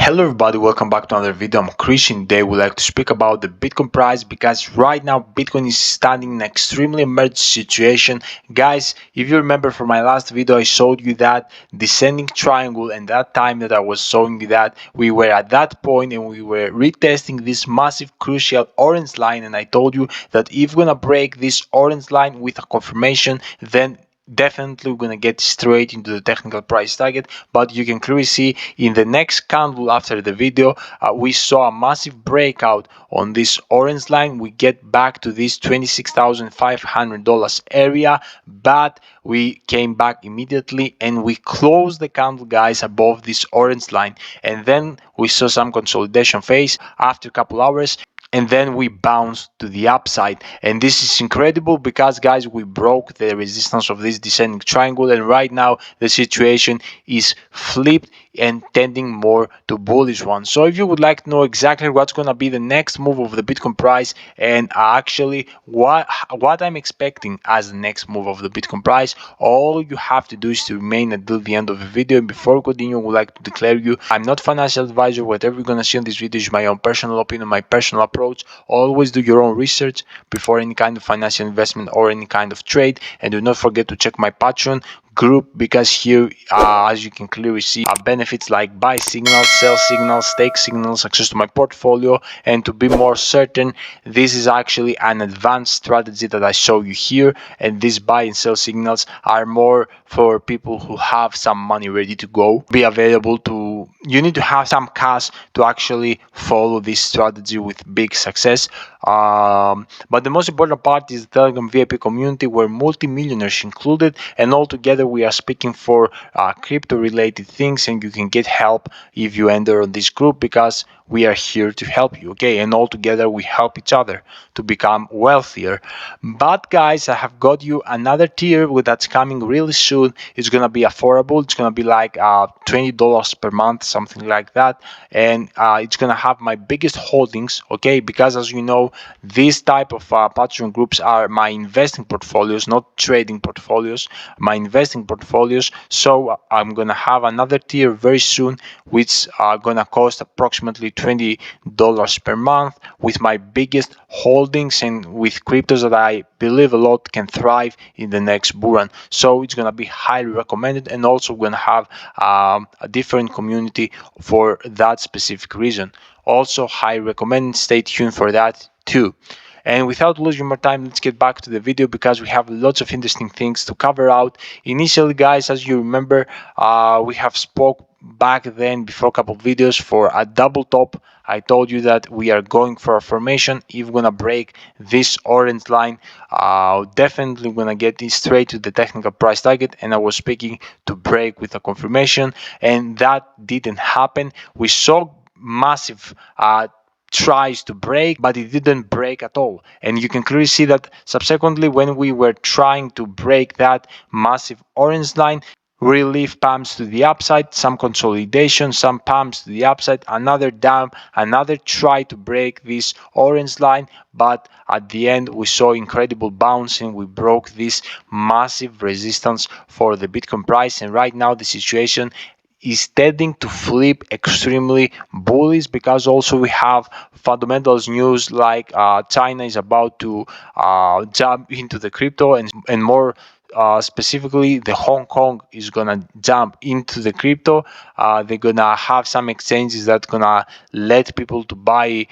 Hello everybody, welcome back to another video. I'm Christian. Today we like to speak about the Bitcoin price because right now Bitcoin is standing in an extremely emergency situation. Guys, if you remember from my last video, I showed you that descending triangle, and that time that I was showing you that we were at that point and we were retesting this massive crucial orange line, and I told you that if we're gonna break this orange line with a confirmation, then definitely we're gonna get straight into the technical price target. But you can clearly see in the next candle after the video, we saw a massive breakout on this orange line. We get back to this $26,500 area, but we came back immediately and we closed the candle, guys, above this orange line, and then we saw some consolidation phase after a couple hours, and then we bounced to the upside. And this is incredible because, guys, we broke the resistance of this descending triangle, and right now the situation is flipped and tending more to bullish one. So if you would like to know exactly what's going to be the next move of the Bitcoin price, and actually what I'm expecting as the next move of the Bitcoin price, all you have to do is to remain until the end of the video. And before we continue, I would like to declare you, I'm not financial advisor. Whatever you're going to see on this video is my own personal opinion, my personal approach. Always do your own research before any kind of financial investment or any kind of trade, and do not forget to check my Patreon group, because here, as you can clearly see, benefits like buy signals, sell signals, stake signals, access to my portfolio. And to be more certain, this is actually an advanced strategy that I show you here, and these buy and sell signals are more for people who have some money ready to go, be available to. You need to have some cash to actually follow this strategy with big success. But the most important part is the Telegram VIP community, where multi-millionaires included, and altogether we are speaking for crypto related things, and you can get help if you enter on this group, because we are here to help you, okay? And all together we help each other to become wealthier. But guys, I have got you another tier that's coming really soon. It's gonna be affordable. It's gonna be like $20 per month, something like that, and it's gonna have my biggest holdings, okay? Because as you know, these type of Patreon groups are my investing portfolios, not trading portfolios, my investing portfolios. So I'm gonna have another tier very soon, which are gonna cost approximately $20 per month, with my biggest holdings and with cryptos that I believe a lot can thrive in the next bull run. So it's gonna be highly recommended, and also we're gonna have a different community for that specific reason. Also highly recommended. Stay tuned for that too. And without losing more time, let's get back to the video, because we have lots of interesting things to cover out. Initially, guys, as you remember, we have spoke back then before a couple of videos for a double top. I told you that we are going for a formation. If we're gonna break this orange line, definitely we're gonna get this straight to the technical price target, and I was speaking to break with a confirmation, and that didn't happen. We saw massive tries to break, but it didn't break at all. And you can clearly see that subsequently, when we were trying to break that massive orange line, relief pumps to the upside, some consolidation, some pumps to the upside, another down, another try to break this orange line, but at the end we saw incredible bouncing. We broke this massive resistance for the Bitcoin price, and right now the situation is tending to flip extremely bullish, because also we have fundamentals news like China is about to jump into the crypto, and more specifically, the Hong Kong is gonna jump into the crypto. They're gonna have some exchanges that gonna let people to buy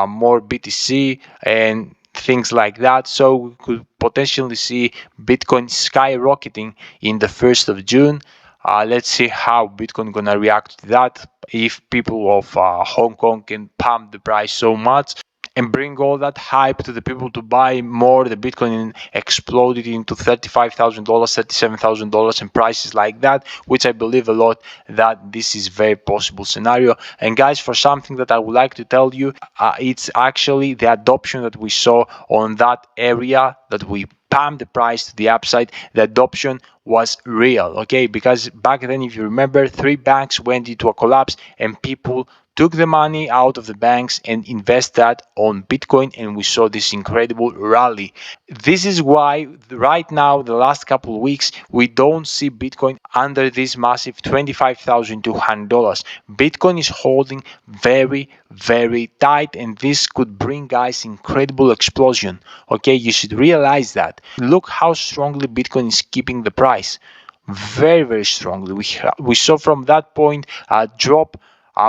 more BTC and things like that. So we could potentially see Bitcoin skyrocketing in the 1st of June. Let's see how Bitcoin gonna react to that. If people of Hong Kong can pump the price so much and bring all that hype to the people to buy more, the Bitcoin exploded into $35,000, $37,000, and prices like that, which I believe a lot that this is very possible scenario. And guys, for something that I would like to tell you, it's actually the adoption that we saw on that area that we pump the price to the upside. The adoption was real, okay? Because back then, if you remember, three banks went into a collapse and people took the money out of the banks and invest that on Bitcoin, and we saw this incredible rally. This is why right now, the last couple of weeks, we don't see Bitcoin under this massive $25,200. Bitcoin is holding very, very tight, and this could bring, guys, incredible explosion. Okay, you should realize that. Look how strongly Bitcoin is keeping the price. Very, very strongly. We saw from that point a drop.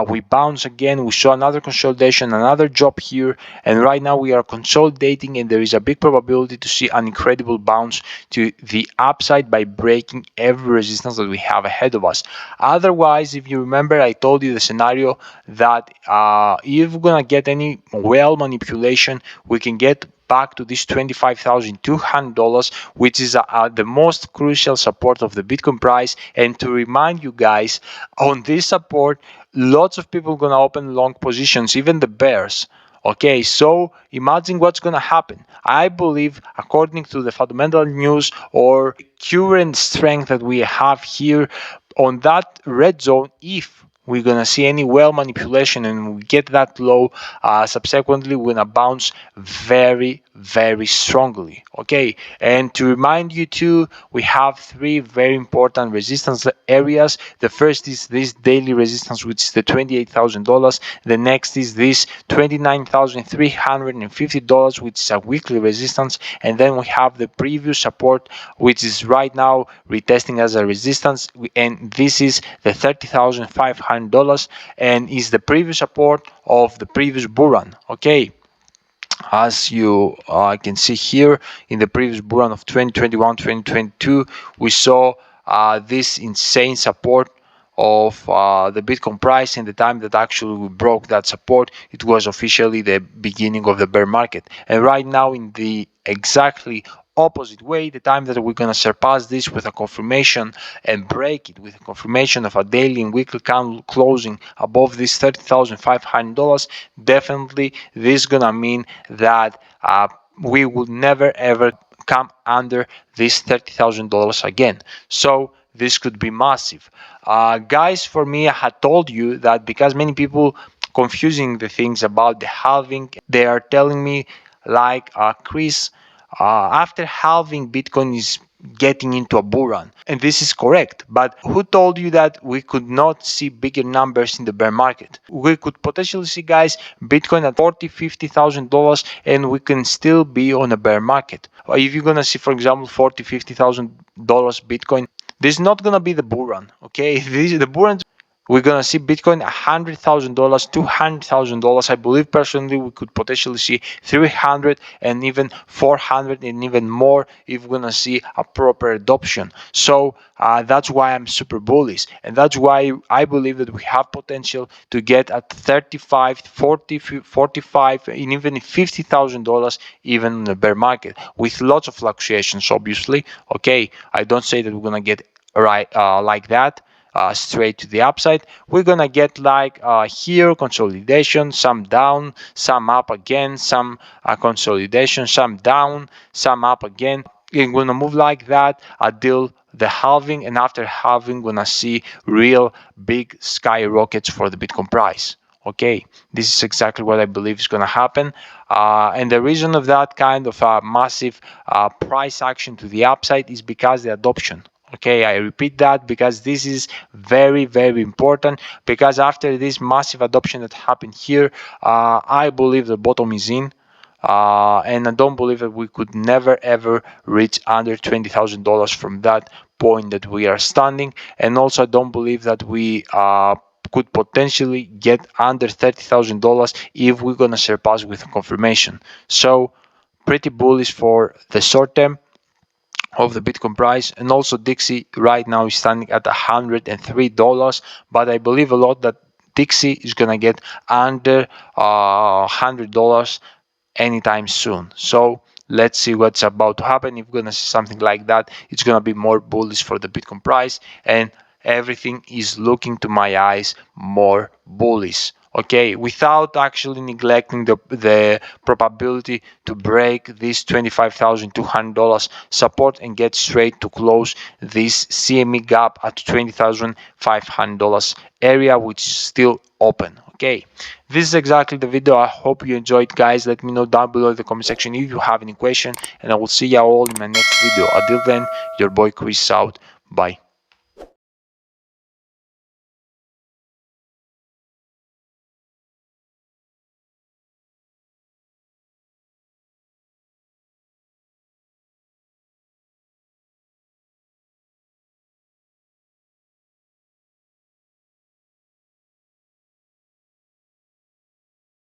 We bounce again. We saw another consolidation, another drop here, and right now we are consolidating, and there is a big probability to see an incredible bounce to the upside by breaking every resistance that we have ahead of us. Otherwise, if you remember, I told you the scenario that if we're gonna get any well manipulation, we can get back to this $25,200, which is the most crucial support of the Bitcoin price. And to remind you guys, on this support, lots of people gonna open long positions, even the bears. Okay, so imagine what's gonna happen. I believe, according to the fundamental news or current strength that we have here on that red zone, if we're gonna see any well manipulation and we get that low, subsequently we're gonna bounce very, very strongly. Okay, and to remind you too, we have three very important resistance areas. The first is this daily resistance, which is the $28,000. The next is this $29,350, which is a weekly resistance, and then we have the previous support, which is right now retesting as a resistance, and this is the $30,500, and is the previous support of the previous bull run. Okay, as you can see here, in the previous bull run of 2021-2022, we saw this insane support of the Bitcoin price. In the time that actually we broke that support, it was officially the beginning of the bear market. And right now, in the exactly opposite way, the time that we're going to surpass this with a confirmation and break it with a confirmation of a daily and weekly candle closing above this $30,500, definitely this is going to mean that we will never ever come under this $30,000 again. So this could be massive. Guys, for me, I had told you that because many people confusing the things about the halving, they are telling me like, Chris, after halving, Bitcoin is getting into a bull run. And this is correct. But who told you that we could not see bigger numbers in the bear market? We could potentially see, guys, Bitcoin at $40,000, $50,000, and we can still be on a bear market. Or if you're gonna see, for example, $40,000, $50,000 Bitcoin, this is not gonna be the bull run. Okay, the bull run, we're gonna see Bitcoin $100,000, $200,000. I believe personally we could potentially see 300 and even 400 and even more if we're gonna see a proper adoption. So that's why I'm super bullish, and that's why I believe that we have potential to get at 35, 40, 45, and even $50,000 even in the bear market with lots of fluctuations. Obviously, okay, I don't say that we're gonna get right like that. Straight to the upside, we're gonna get like here consolidation, some down, some up again, some consolidation, some down, some up again. We're gonna move like that until the halving, and after halving, we're gonna see real big skyrockets for the Bitcoin price. Okay, this is exactly what I believe is going to happen, and the reason of that kind of massive price action to the upside is because the adoption. Okay, I repeat that because this is very, very important, because after this massive adoption that happened here, I believe the bottom is in. And I don't believe that we could never ever reach under $20,000 from that point that we are standing. And also, I don't believe that we could potentially get under $30,000 if we're gonna surpass with confirmation. So, pretty bullish for the short term of the Bitcoin price. And also Dixie right now is standing at $103, but I believe a lot that Dixie is gonna get under $100 anytime soon. So let's see what's about to happen. If we're gonna see something like that, it's gonna be more bullish for the Bitcoin price, and everything is looking to my eyes more bullish. okay, without actually neglecting the probability to break this $25,200 support and get straight to close this CME gap at $20,500 area, which is still open. Okay, this is exactly the video. I hope you enjoyed, guys. Let me know down below in the comment section if you have any question, and I will see you all in my next video. Until then, your boy Chris out. Bye.